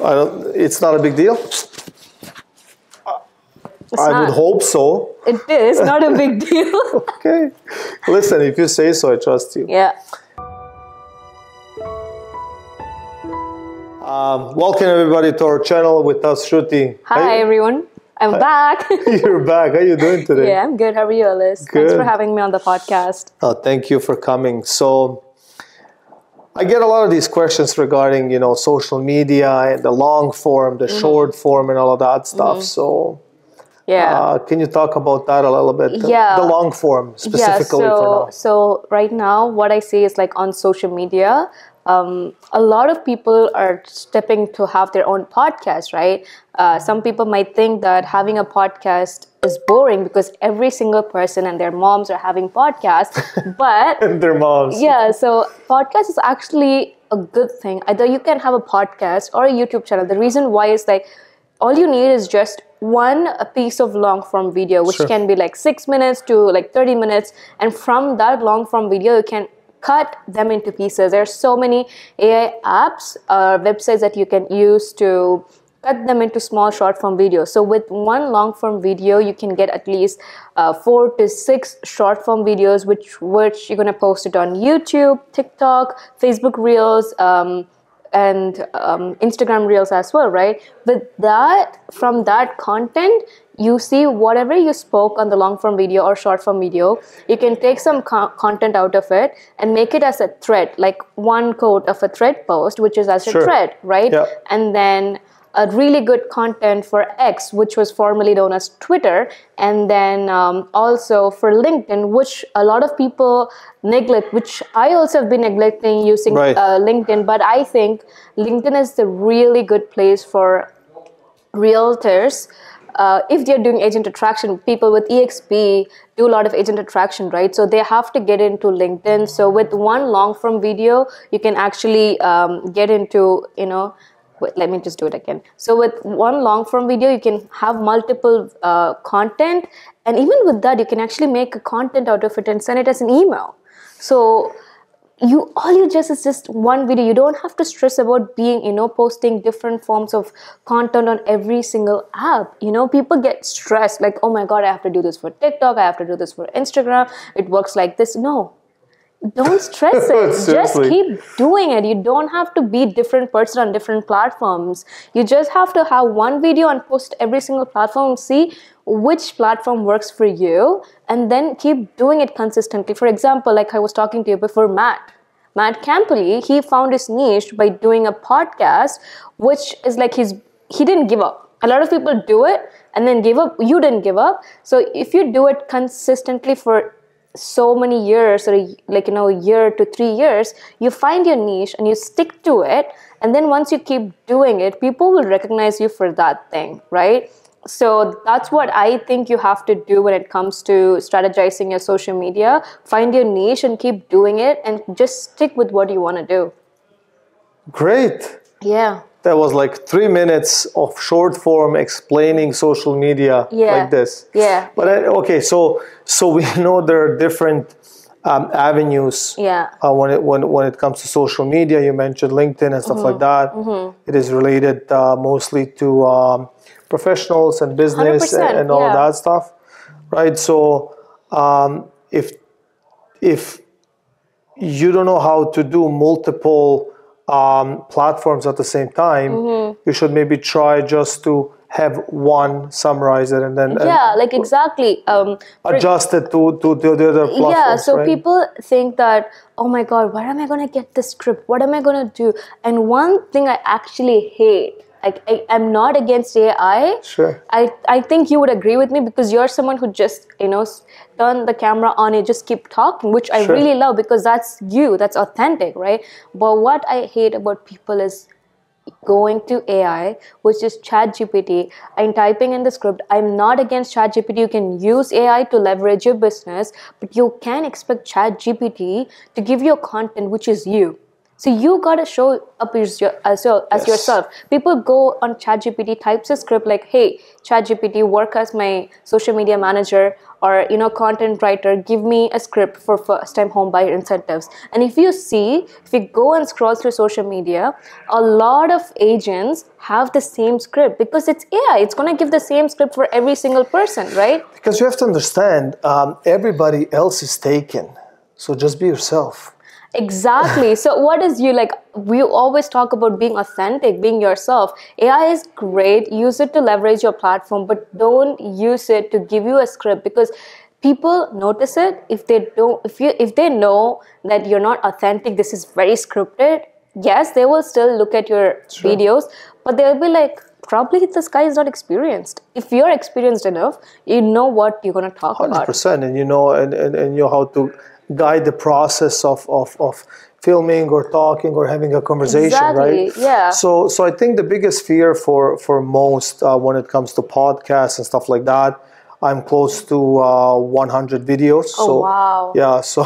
It's not a big deal. I would hope so. It is not a big deal. Okay. Listen, if you say so, I trust you. Yeah. Welcome everybody to our channel with us, Shruti. Hi everyone. I'm back. You're back. How are you doing today? Yeah, I'm good. How are you, Alice? Good. Thanks for having me on the podcast. Oh, thank you for coming. So, I get a lot of these questions regarding, social media and the long form, the short form, and all of that stuff. So, yeah. Can you talk about that a little bit? Yeah. The long form specifically for now. So right now, what I see is like on social media, a lot of people are stepping to have their own podcast, right? Some people might think that having a podcast is boring because every single person and their moms are having podcasts, but And their moms. yeah, so podcast is actually a good thing. Either you can have a podcast or a YouTube channel. The reason why is like all you need is just a piece of long form video, which Sure. can be like 6 minutes to like 30 minutes, and from that long form video you can cut them into pieces. There are so many AI apps, websites that you can use to cut them into small short form videos. So with one long form video, you can get at least 4 to 6 short form videos, which you're gonna post it on YouTube, TikTok, Facebook Reels, and Instagram Reels as well, right? With that, from that content, you see whatever you spoke on the long form video or short form video, you can take some content out of it and make it as a thread, like one quote of a thread post, which is as Sure. a thread, right? Yeah. And then a really good content for X, which was formerly known as Twitter, and then also for LinkedIn, which a lot of people neglect, which I also have been neglecting using Right. LinkedIn, but I think LinkedIn is the really good place for realtors. If they're doing agent attraction, people with EXP do a lot of agent attraction, right? So they have to get into LinkedIn. So with one long form video, you can actually get into, wait, let me just do it again. So with one long form video, you can have multiple content. And even with that, you can actually make a content out of it and send it as an email. So is just one video. You don't have to stress about being, posting different forms of content on every single app. People get stressed like, oh my God, I have to do this for TikTok. I have to do this for Instagram. It works like this. No, don't stress it. Just Seriously. keep doing it. You don't have to be different person on different platforms. You just have to have one video and post every single platform. See which platform works for you, and then keep doing it consistently. For example, like I was talking to you before, Matt Campoli, he found his niche by doing a podcast, which is like he didn't give up. A lot of people do it and then give up. You didn't give up. So if you do it consistently for so many years, or a year to 3 years, you find your niche and you stick to it, and then once you keep doing it, people will recognize you for that thing, right? So that's what I think you have to do when it comes to strategizing your social media. Find your niche and keep doing it, and just stick with what you want to do. Great. Yeah. That was like 3 minutes of short form explaining social media like this. Yeah. But okay, so we know there are different avenues. Yeah. When it comes to social media, you mentioned LinkedIn and stuff like that. It is related mostly to professionals and business 100%, and all of that stuff, right? So if you don't know how to do multiple platforms at the same time, you should maybe try just to have one, summarize it, and then exactly. Adjust it to the other platforms. Yeah, so right? people think that, oh my God, where am I going to get this script? What am I going to do? And one thing I actually hate, I'm not against AI. Sure. I think you would agree with me, because you're someone who just, turn the camera on and just keep talking, which I really love, because that's you, that's authentic, right? But what I hate about people is going to AI, which is ChatGPT, and typing in the script. I'm not against ChatGPT. You can use AI to leverage your business, but you can expect ChatGPT to give you a content which is you. So you gotta show up as Yes. yourself. People go on ChatGPT, types a script like, "Hey, ChatGPT, work as my social media manager or content writer. Give me a script for first-time home buyer incentives." And if you go and scroll through social media, a lot of agents have the same script because it's AI. It's gonna give the same script for every single person, right? Because you have to understand, everybody else is taken. So just be yourself. Exactly. So what is you like? We always talk about being authentic, being yourself. AI is great. Use it to leverage your platform, but don't use it to give you a script because people notice it if they don't. If they know that you're not authentic, this is very scripted. Yes, they will still look at your videos, but they'll be like, probably this guy is not experienced. If you're experienced enough, you know what you're gonna talk about. 100%. And you know how to guide the process of filming or talking or having a conversation, Exactly, right? yeah. So I think the biggest fear for most when it comes to podcasts and stuff like that, I'm close to 100 videos. Oh, wow. Yeah, so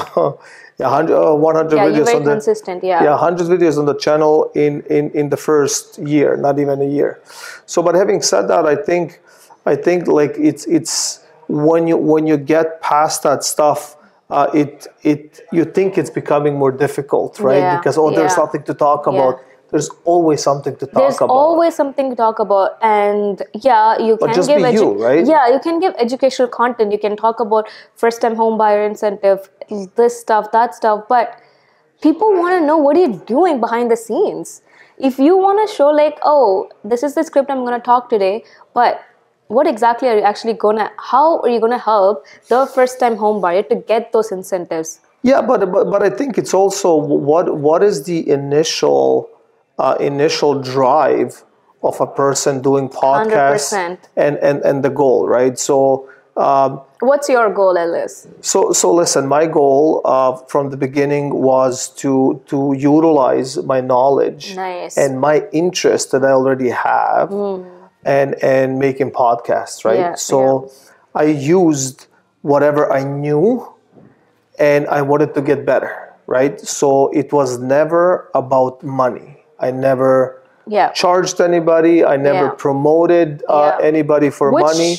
yeah, 100 Yeah, videos you're very on the consistent. Yeah. yeah 100 videos on the channel in the first year, not even a year. So, but having said that, I think like it's when you get past that stuff, you think it's becoming more difficult, right? Yeah, Because there's yeah. nothing to talk about. There's always something to talk There's about. always something to talk about, and yeah, you can just give be you, right? Yeah, you can give educational content. You can talk about first-time home buyer incentive, this stuff, that stuff, but people want to know what you're doing behind the scenes. If you want to show like, oh, this is the script I'm going to talk today, but what exactly are you actually how are you gonna help the first-time home buyer to get those incentives? Yeah, but I think it's also what is the initial drive of a person doing podcasts 100%. and the goal, right? So What's your goal, Ellis? so listen, my goal from the beginning was to utilize my knowledge Nice. and my interest that I already have and making podcasts, right? Yeah, So I used whatever I knew and I wanted to get better, right? So it was never about money. I never charged anybody. I never Yeah. promoted anybody for money.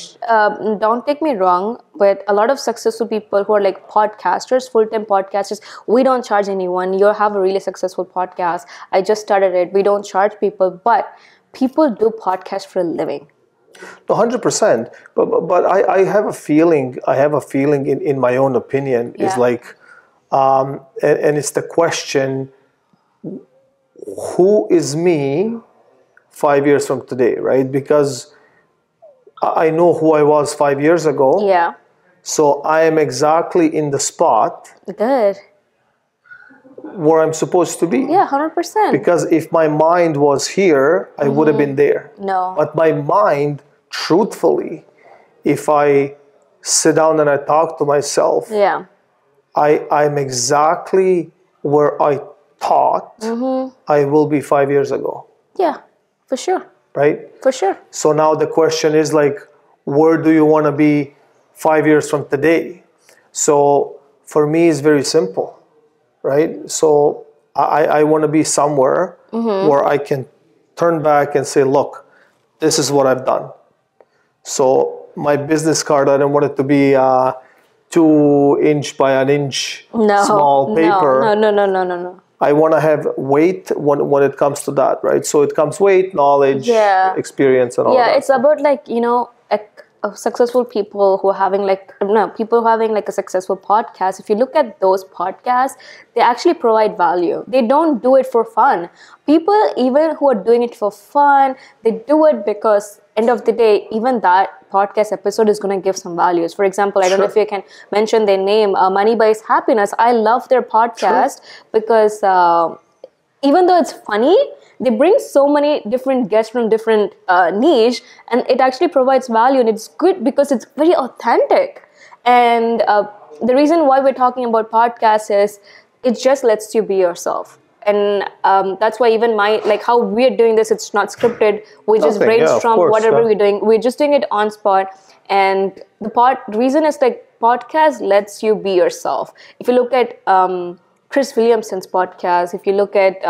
Don't take me wrong, but a lot of successful people who are like podcasters, full-time podcasters, we don't charge anyone. You have a really successful podcast. I just started it. We don't charge people, but people do podcasts for a living. 100%. But I have a feeling. I have a feeling in my own opinion is like, and it's the question: who is me 5 years from today, right? Because I know who I was 5 years ago. Yeah. So I am exactly in the spot Good. where I'm supposed to be. Yeah, 100%. Because if my mind was here, I would have been there. No. But my mind, truthfully, if I sit down and I talk to myself, Yeah. I'm exactly where I thought I will be 5 years ago. Yeah, for sure. Right? For sure. So now the question is like, where do you want to be 5 years from today? So for me, it's very simple, right? So I want to be somewhere where I can turn back and say, look, this is what I've done. So my business card, I don't want it to be 2-inch by an inch small paper. No. I want to have weight when it comes to that, right? So it comes weight, knowledge, experience, and all that. Yeah, it's about like, successful people who are having people who are having like a successful podcast. If you look at those podcasts, they actually provide value. They don't do it for fun. People even who are doing it for fun, they do it because end of the day, even that podcast episode is going to give some values. For example, I don't know if you can mention their name, Money Buys Happiness. I love their podcast because even though it's funny, they bring so many different guests from different niche, and it actually provides value, and it's good because it's very authentic. And the reason why we're talking about podcasts is it just lets you be yourself. And that's why even how we're doing this, it's not scripted. We just brainstorm whatever we're doing. We're just doing it on spot. And the reason is like podcast lets you be yourself. If you look at Chris Williamson's podcast, if you look at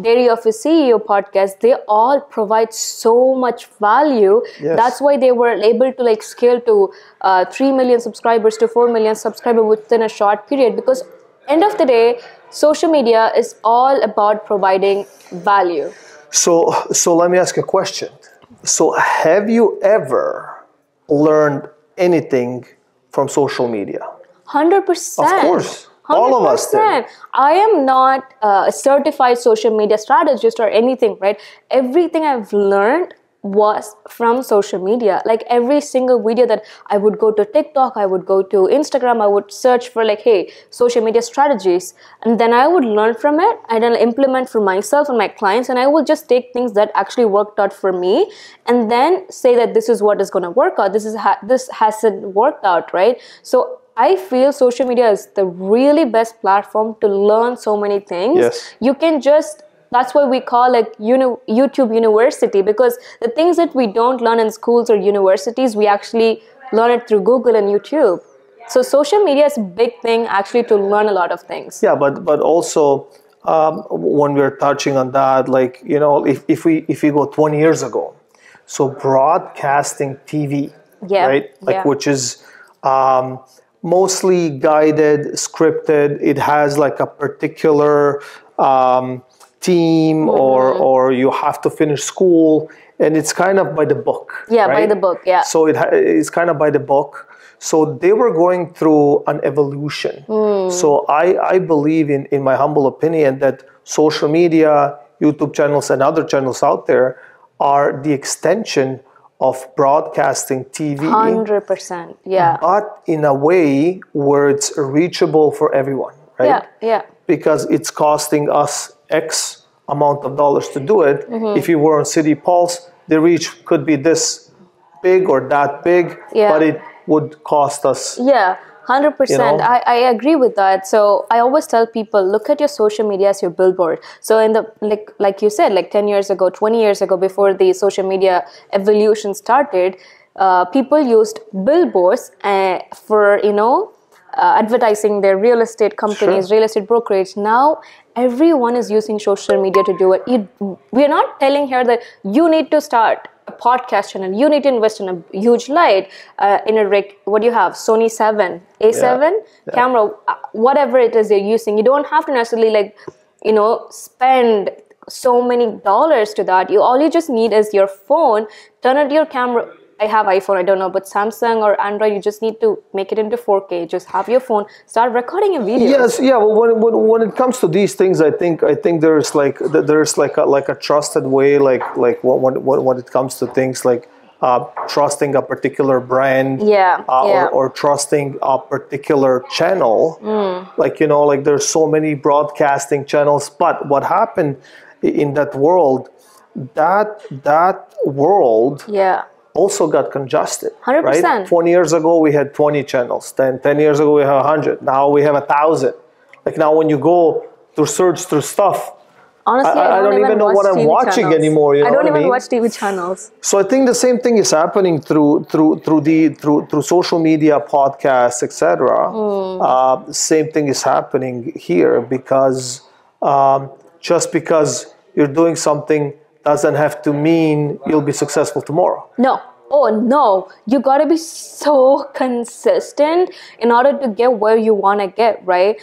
Dairy of a CEO podcast, they all provide so much value. Yes. That's why they were able to like scale to 3 million subscribers to 4 million subscribers within a short period, because end of the day, social media is all about providing value. So let me ask you a question. So have you ever learned anything from social media? 100%. Of course. All of us did. I am not a certified social media strategist or anything, right? Everything I've learned was from social media. Like every single video that I would go to TikTok, I would go to Instagram, I would search for like, hey, social media strategies. And then I would learn from it and then implement for myself and my clients. And I will just take things that actually worked out for me and then say that this is what is going to work out. This hasn't worked out, right? So I feel social media is the really best platform to learn so many things. Yes. You can just, that's why we call like YouTube University, because the things that we don't learn in schools or universities, we actually learn it through Google and YouTube. So social media is a big thing actually to learn a lot of things. Yeah, but also when we're touching on that, like, you know, if we go 20 years ago, so broadcasting TV, Yeah. right? Like Yeah. which is mostly guided, scripted. It has like a particular team, or you have to finish school, and it's kind of by the book. Yeah, right? by the book, yeah. So it's kind of by the book. So they were going through an evolution. So I believe, in my humble opinion, that social media, YouTube channels, and other channels out there are the extension of broadcasting TV. 100%, yeah. But in a way where it's reachable for everyone, right? Yeah, yeah. Because it's costing us X amount of dollars to do it. If you were on City Pulse, the reach could be this big or that big, Yeah. but it would cost us. Yeah, 100%. You know? I agree with that. So I always tell people, look at your social media as your billboard. So in the like you said, like 10 years ago, 20 years ago, before the social media evolution started, people used billboards for, advertising their real estate companies, Sure. real estate brokerage. Now everyone is using social media to do it. We're not telling here that you need to start a podcast channel, you need to invest in a huge light, in a rig. What do you have? Sony 7, A7 Yeah. camera, whatever it is you're using. You don't have to necessarily spend so many dollars to that. All you just need is your phone, turn on your camera. I have iPhone, I don't know, but Samsung or Android, you just need to make it into 4K. Just have your phone, start recording a video. Yes, yeah. Well, when it comes to these things, I think there's like a trusted way, like when it comes to things like trusting a particular brand, Yeah, yeah. or trusting a particular channel. Like there's so many broadcasting channels, but what happened in that world, that world Yeah. also got congested. 100%. Right? 20 years10 we had 20 channels. 10 years ago we have 100. Now we have 1,000. Like now when you go to search through stuff, Honestly, I don't even know watch what I'm TV watching channels. anymore. You know I don't what I even mean? watch TV channels. So I think the same thing is happening through social media, podcasts, etc. Same thing is happening here, because just because you're doing something doesn't have to mean you'll be successful tomorrow. No. Oh, no. You got to be so consistent in order to get where you want to get, right?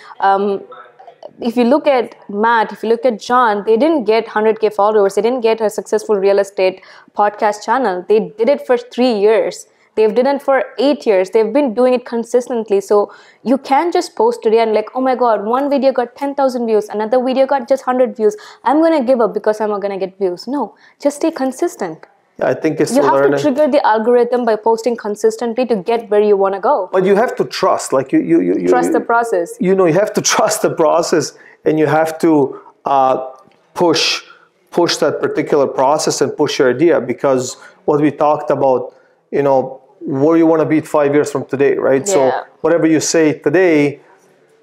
If you look at Matt, if you look at John, they didn't get 100K followers. They didn't get a successful real estate podcast channel. They did it for 3 years. They've done it for 8 years. They've been doing it consistently. So you can't just post today and like, oh my God, one video got 10,000 views. Another video got just 100 views. I'm going to give up because I'm not going to get views. No, just stay consistent. I think it's You have learning. to trigger the algorithm by posting consistently to get where you want to go. But you have to trust. Like you Trust the process. You have to trust the process, and you have to push that particular process and push your idea, because what we talked about, where you want to be 5 years from today, right? Yeah. So whatever you say today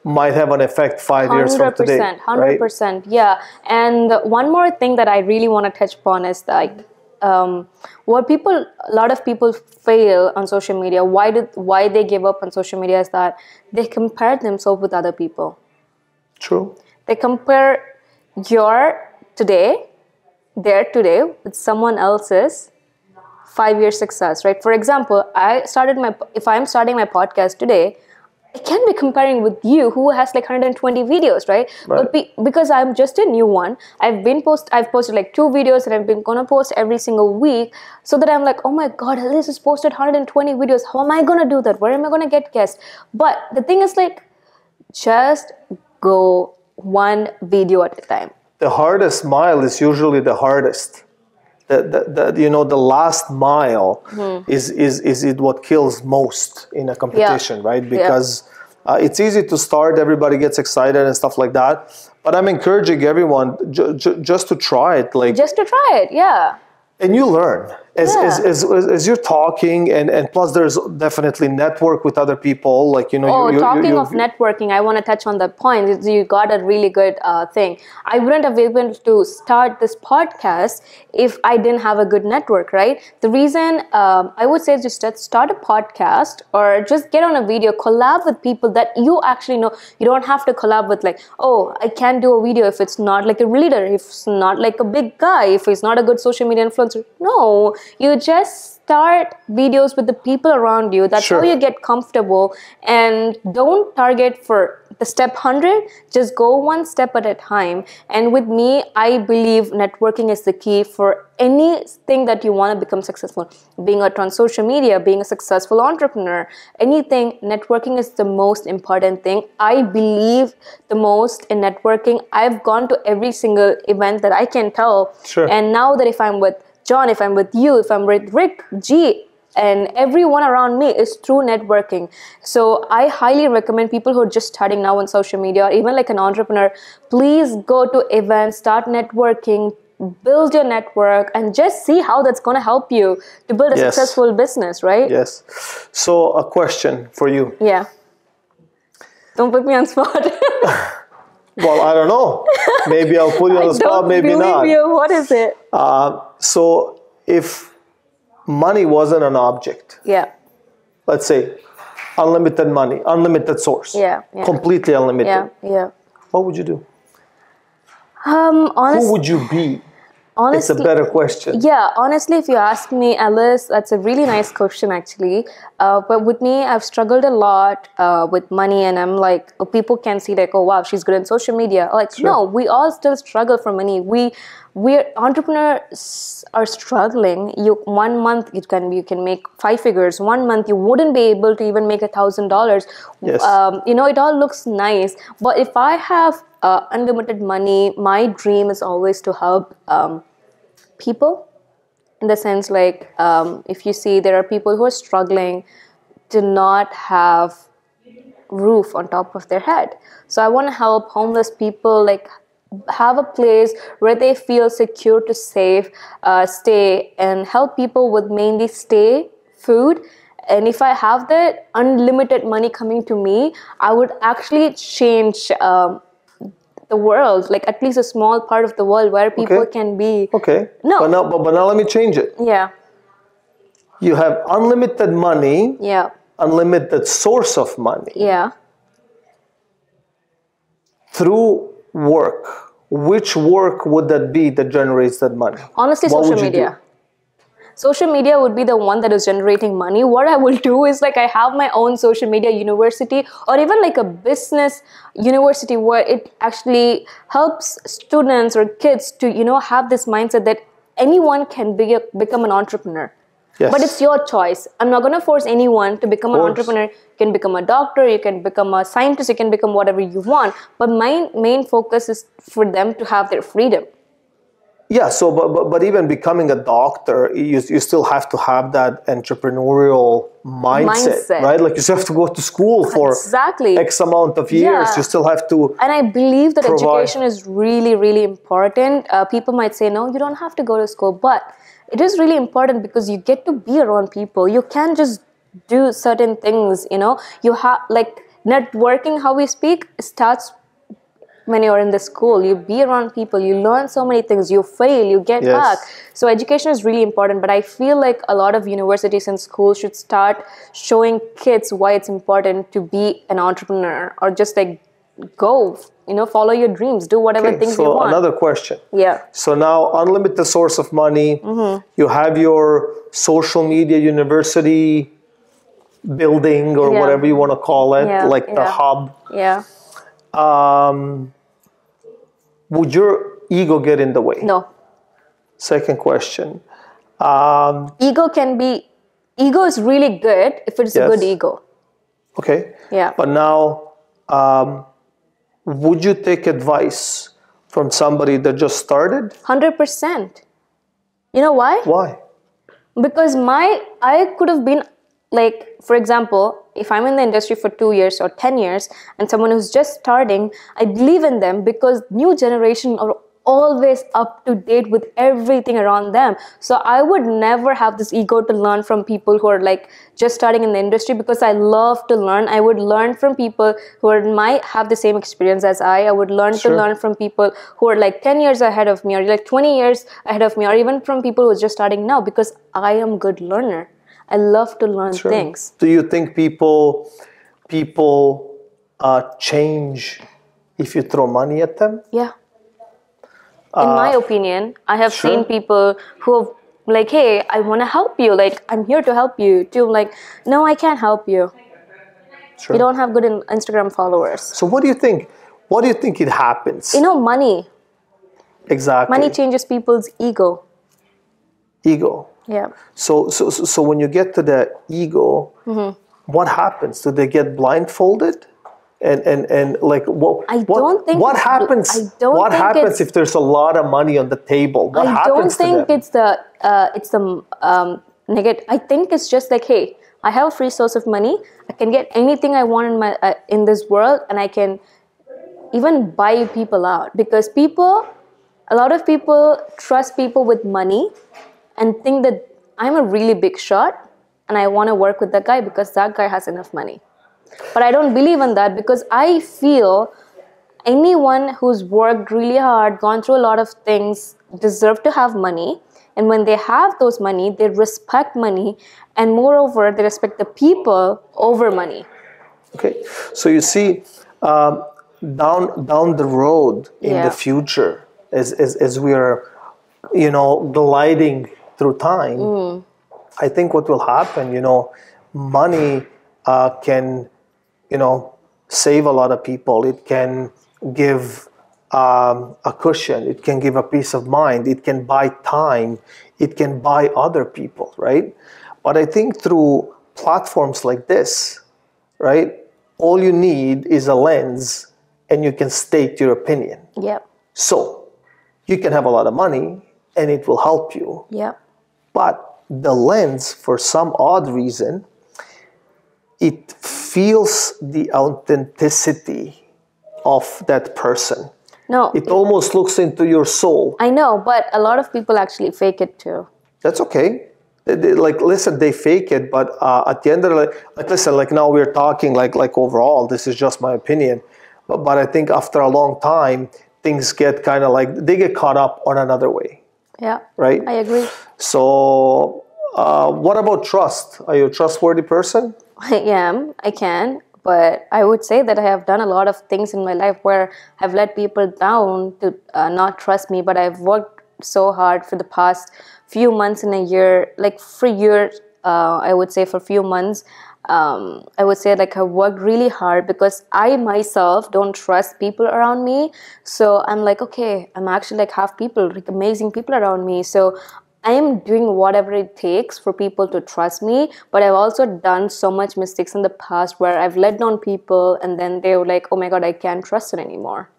might have an effect 5 years from today. 100%, yeah. And one more thing that I really want to touch upon is like, a lot of people fail on social media. Why they give up on social media is that they compare themselves with other people. True. They compare your today, their today, with someone else's 5-year success, right? For example, if I'm starting my podcast today, I can be comparing with you who has like 120 videos, right? Right. But because I'm just a new one, I've posted like 2 videos and I've been gonna post every single week, so that I'm like, oh my god, Alice has posted 120 videos. How am I gonna do that? Where am I gonna get guests? But the thing is, like, just go one video at a time. The hardest mile is usually the hardest. The last mile is it what kills most in a competition, right? Because it's easy to start, everybody gets excited and stuff like that. But I'm encouraging everyone just to try it, Just to try it, yeah. And you learn as you're talking, and plus there's definitely network with other people, like, talking of networking, I want to touch on that point. You got a really good thing. I wouldn't have been able to start this podcast if I didn't have a good network, right? The reason I would say just start a podcast or just get on a video, collab with people that you actually know. You don't have to collab with like, oh, I can't do a video if it's not like a leader, if it's not like a big guy, if he's not a good social media influencer. No, you just start videos with the people around you. That's how you get comfortable. And don't target for the step 100. Just go one step at a time. And with me, I believe networking is the key for anything that you want to become successful. Being on social media, being a successful entrepreneur, anything, networking is the most important thing. I believe the most in networking. I've gone to every single event that I can tell. And now that if I'm with John, if I'm with you, if I'm with Rick, G, and everyone around me is through networking. So I highly recommend people who are just starting now on social media, or even like an entrepreneur, please go to events, start networking, build your network, and just see how that's going to help you to build a successful business, right? Yes. So a question for you. Yeah. Don't put me on spot. Well, I don't know. Maybe I'll put you on the spot, maybe not. You. What is it? So if money wasn't an object, let's say unlimited money, unlimited source, completely unlimited, what would you do? Who would you be? Honestly, it's a better question. Yeah, honestly, if you ask me, Alice, that's a really nice question, actually. But with me, I've struggled a lot with money, and I'm like, people can see like, oh wow, she's good in social media. Like, no, we all still struggle for money. We're entrepreneurs are struggling. 1 month you can make 5 figures. 1 month you wouldn't be able to even make $1,000. Yes. It all looks nice. But if I have unlimited money, my dream is always to help people. In the sense, like, if you see there are people who are struggling to not have roof on top of their head. So I want to help homeless people, like, have a place where they feel secure to stay, and help people with mainly food. And if I have that unlimited money coming to me, I would actually change the world, like at least a small part of the world where people can be. Okay. No. But now let me change it. Yeah. You have unlimited money. Yeah. Unlimited source of money. Yeah. Through work. Which work would that be that generates that money? Honestly, social media. Social media would be the one that is generating money. What I will do is, like, I have my own social media university, or even like a business university where it actually helps students or kids to, have this mindset that anyone can become an entrepreneur. Yes. But it's your choice. I'm not going to force anyone to become an entrepreneur. You can become a doctor, you can become a scientist, you can become whatever you want. But my main focus is for them to have their freedom. Yeah, so but even becoming a doctor, you still have to have that entrepreneurial mindset, right? Like, you still have to go to school for X amount of years. You still have to. And I believe that education is really, really important. People might say, no, you don't have to go to school, but it is really important because you get to be around people. You can't just do certain things, You have, like, networking, how we speak, starts when you're in the school. You be around people, you learn so many things, you fail, you get back. So education is really important, but I feel like a lot of universities and schools should start showing kids why it's important to be an entrepreneur, or just like go follow your dreams, do whatever Okay, things you so want. another question. Yeah. So now, unlimited source of money. You have your social media university building or Yeah. whatever you want to call it, Yeah, like the yeah. hub. Yeah. Would your ego get in the way? No. Second question. Ego is really good if it's a Yes. good ego. Okay. Yeah. But now, would you take advice from somebody that just started? 100%. You know why? Why? Because I could have been like, for example, if I'm in the industry for 2 years or 10 years and someone who's just starting, I believe in them because new generation are always up to date with everything around them. So I would never have this ego to learn from people who are like just starting in the industry, because I love to learn. I would learn from people might have the same experience as I would learn Sure. to learn from people who are like 10 years ahead of me, or like 20 years ahead of me, or even from people who are just starting now, because I am good learner. I love to learn Sure. things. Do you think people change if you throw money at them? Yeah. In my opinion, I have Sure. seen people who have like, hey, I want to help you. Like, I'm here to help you. To like, no, I can't help you. Sure. You don't have good Instagram followers. So what do you think? What do you think it happens? Money. Exactly. Money changes people's ego. Ego. Yeah. So when you get to the ego, what happens? Do they get blindfolded? And like what? I don't think what it's- happens? I don't what think happens it's- if there's a lot of money on the table? What I don't happens think to them? it's the negative. I think it's just like, hey, I have a free source of money. I can get anything I want in my in this world, and I can even buy people out, because a lot of people trust people with money and think that I'm a really big shot and I want to work with that guy because that guy has enough money. But I don't believe in that, because I feel anyone who's worked really hard, gone through a lot of things, deserve to have money. And when they have those money, they respect money. And moreover, they respect the people over money. Okay, so you see, down the road in Yeah. the future, as we are, gliding through time, I think what will happen, money can, save a lot of people. It can give a cushion. It can give a peace of mind. It can buy time. It can buy other people, right? But I think through platforms like this, right, all you need is a lens and you can state your opinion. Yep. So you can have a lot of money and it will help you. Yep. But the lens, for some odd reason, it feels the authenticity of that person. No, It almost looks into your soul. I know, but a lot of people actually fake it too. That's okay. Like, listen, they fake it, but at the end of the like, listen, like now we're talking like overall, this is just my opinion. But I think after a long time, things get kind of like, they get caught up on another way, Yeah. right? I agree. So what about trust? Are you a trustworthy person? I am. I can. But I would say that I have done a lot of things in my life where I've let people down to not trust me. But I've worked so hard for the past few months in a year, like for years, I would say for a few months. I would say like I worked really hard because I myself don't trust people around me. So I'm like, okay, I'm actually like have people, like amazing people around me. So I am doing whatever it takes for people to trust me, but I've also done so much mistakes in the past where I've let down people and then they were like, oh my God, I can't trust it anymore.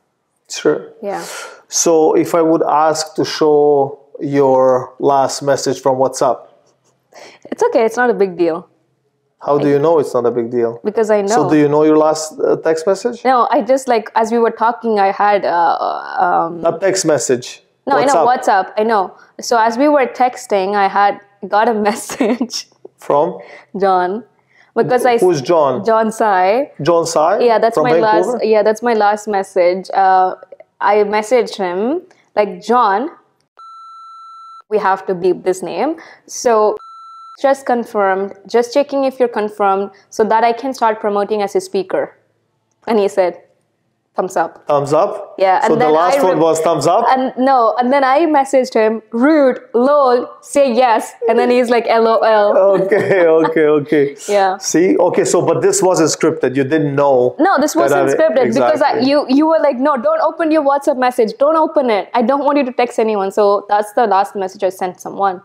Sure. Yeah. So if I would ask to show your last message from WhatsApp, It's okay. It's not a big deal how do you know it's not a big deal? because I know. So do you know your last text message? No, I just like, as we were talking, I had, Not text message. no, I know WhatsApp. I know. So as we were texting, I had got a message, From? John, because Who's John? John Sai. John Sai? Yeah, that's from my Vancouver? last. Yeah, that's my last message. I messaged him like, John, we have to beep this name. So just confirmed. Just checking if you're confirmed so that I can start promoting as a speaker. And he said, thumbs up. Thumbs up? Yeah, So and the then last one was thumbs up? And then I messaged him, rude, lol, say yes. And then he's like, LOL. Okay. Yeah. See? Okay, so but this wasn't scripted. You didn't know. No, this wasn't scripted because you were like, no, don't open your WhatsApp message. Don't open it. I don't want you to text anyone. So that's the last message I sent someone.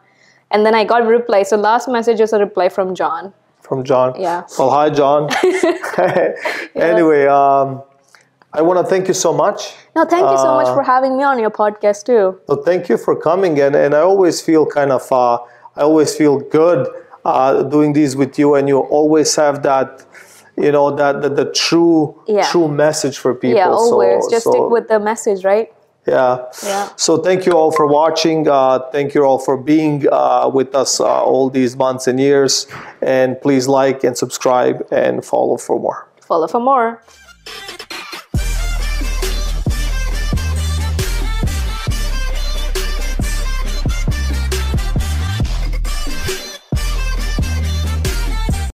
And then I got a reply. So last message is a reply from John. From John? Yeah. Well, hi, John. Anyway, I want to thank you so much. No, thank you so much for having me on your podcast too. So thank you for coming, and I always feel I always feel good doing these with you, and you always have that, that the true message for people. Yeah, always. Just stick with the message, right? Yeah. So thank you all for watching. Thank you all for being with us all these months and years. And please like and subscribe and follow for more. Follow for more.